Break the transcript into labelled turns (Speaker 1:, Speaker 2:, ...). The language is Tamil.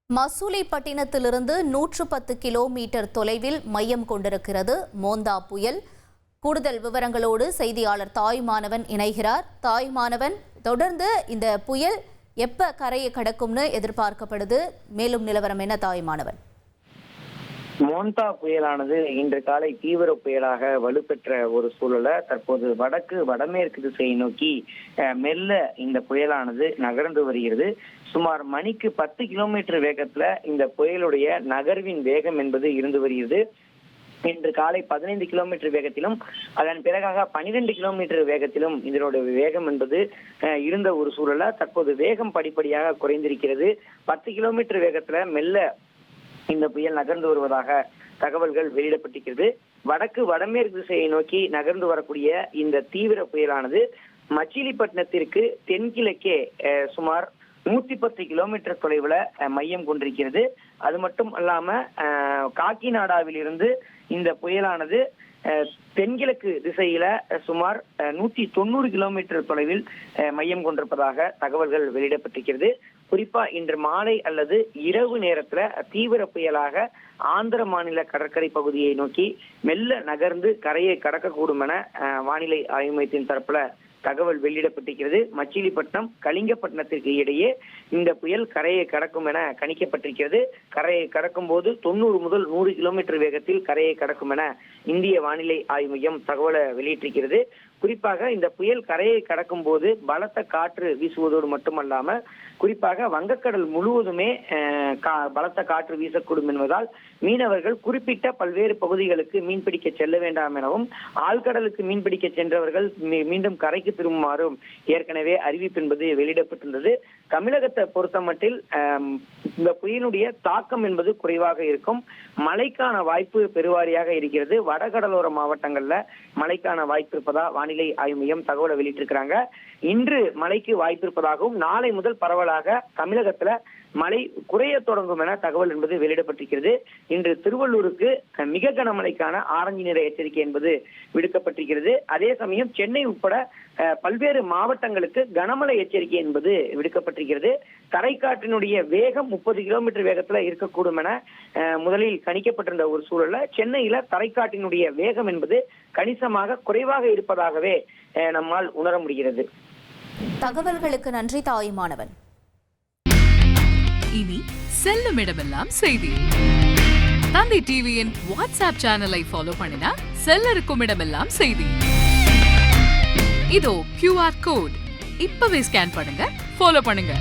Speaker 1: மசூலிப்பட்டினத்திலிருந்து 110 கிலோமீட்டர் தொலைவில் மையம் கொண்டிருக்கிறது மோந்தா புயல். கூடுதல் விவரங்களோடு செய்தியாளர் தாயுமானவன் இணைகிறார். தாயுமானவன், தொடர்ந்து இந்த புயல் எப்ப கரையை கடக்கும்னு எதிர்பார்க்கப்படுது? மேலும் நிலவரம் என்ன தாயுமானவன்?
Speaker 2: மோந்தா புயலானது இன்று காலை தீவிர புயலாக வலுப்பெற்ற ஒரு சூழல தற்போது வடமேற்கு திசையை நோக்கி மெல்ல இந்த புயலானது நகர்ந்து வருகிறது. சுமார் மணிக்கு 10 கிலோமீட்டர் வேகத்துல இந்த புயலுடைய நகர்வின் வேகம் என்பது இருந்து வருகிறது. இன்று காலை 15 கிலோமீட்டர் வேகத்திலும் அதன் பிறகாக 12 கிலோமீட்டர் வேகத்திலும் இதனுடைய வேகம் என்பது இருந்த ஒரு சூழல தற்போது வேகம் படிப்படியாக குறைந்திருக்கிறது. 10 கிலோமீட்டர் வேகத்துல மெல்ல இந்த புயல் நகர்ந்து வருவதாக தகவல்கள் வெளியிடப்பட்டிருக்கிறது. வடமேற்கு திசையை நோக்கி நகர்ந்து வரக்கூடிய இந்த தீவிர புயலானது மச்சிலிப்பட்டினத்திற்கு தென்கிழக்கே சுமார் 110 கிலோமீட்டர் தொலைவுல மையம் கொண்டிருக்கிறது. அது மட்டும் அல்லாம காக்கிநாடாவில் இருந்து இந்த புயலானது தென்கிழக்கு திசையில சுமார் 190 கிலோமீட்டர் தொலைவில் மையம் கொண்டிருப்பதாக தகவல்கள் வெளியிடப்பட்டிருக்கிறது. குறிப்பா இன்று மாலை அல்லது இரவு நேரத்துல தீவிர புயலாக ஆந்திர மாநில கடற்கரை பகுதியை நோக்கி மெல்ல நகர்ந்து கரையை கடக்கக்கூடும் என வானிலை ஆய்வு மையத்தின் தரப்புல தகவல் வெளியிடப்பட்டிருக்கிறது. மச்சிலிப்பட்டினம் கலிங்கப்பட்டினத்திற்கு இடையே இந்த புயல் கரையை கடக்கும் என கணிக்கப்பட்டிருக்கிறது. கரையை கடக்கும் போது 90 முதல் 100 கிலோமீட்டர் வேகத்தில் கரையை கடக்கும் என இந்திய வானிலை ஆய்வு மையம் தகவலை வெளியிட்டிருக்கிறது. குறிப்பாக இந்த புயல் கரையை கடக்கும் போது பலத்த காற்று வீசுவதோடு மட்டுமல்லாம குறிப்பாக வங்கக்கடல் முழுவதுமே பலத்த காற்று வீசக்கூடும் என்பதால் மீனவர்கள் குறிப்பிட்ட பல்வேறு பகுதிகளுக்கு மீன்பிடிக்க செல்ல வேண்டாம் எனவும் ஆழ்கடலுக்கு மீன்பிடிக்க சென்றவர்கள் மீண்டும் கரைக்கு திரும்புமாறும் ஏற்கனவே அறிவிப்பு என்பது வெளியிடப்பட்டிருந்தது. தமிழகத்தை பொறுத்த மட்டில் இந்த புயலுடைய தாக்கம் என்பது குறைவாக இருக்கும். மழைக்கான வாய்ப்பு பெருவாரியாக இருக்கிறது. வடகடலோர மாவட்டங்கள்ல மழைக்கான வாய்ப்பு இருப்பதா வானிலை ஆய்வு மையம் தகவலை வெளியிட்டிருக்கிறாங்க. இன்று மழைக்கு வாய்ப்பு இருப்பதாகவும் நாளை முதல் பரவலாக தமிழகத்துல மழை குறைய தொடங்கும் என தகவல் என்பது வெளியிடப்பட்டிருக்கிறது. இன்று திருவள்ளூருக்கு மிக கனமழைக்கான ஆரஞ்சு நிற எச்சரிக்கை என்பது விடுக்கப்பட்டிருக்கிறது. அதே சமயம் சென்னை உட்பட பல்வேறு மாவட்டங்களுக்கு கனமழை எச்சரிக்கை என்பது விடுக்கப்பட்டிருக்கிறது. தரைக்காற்றினுடைய வேகம் 30 கிலோமீட்டர் வேகத்துல இருக்கக்கூடும் என முதலில் கணிக்கப்பட்டிருந்த ஒரு சூழல்ல சென்னையில தரைக்காற்றினுடைய வேகம் என்பது கணிசமாக குறைவாக இருப்பதாகவே நம்மால் உணர முடிகிறது.
Speaker 1: தகவல்களுக்கு நன்றி தாயுமானவன்.
Speaker 3: இனி செல்லும் இடமெல்லாம் செய்தி. தந்தை டிவியின் வாட்ஸ்அப் சேனலை ஃபாலோ பண்ணினா செல்ல இருக்கும் இடமெல்லாம் செய்தி. இதோ QR கோட் இப்பவே ஸ்கேன் பண்ணுங்க, ஃபாலோ பண்ணுங்க.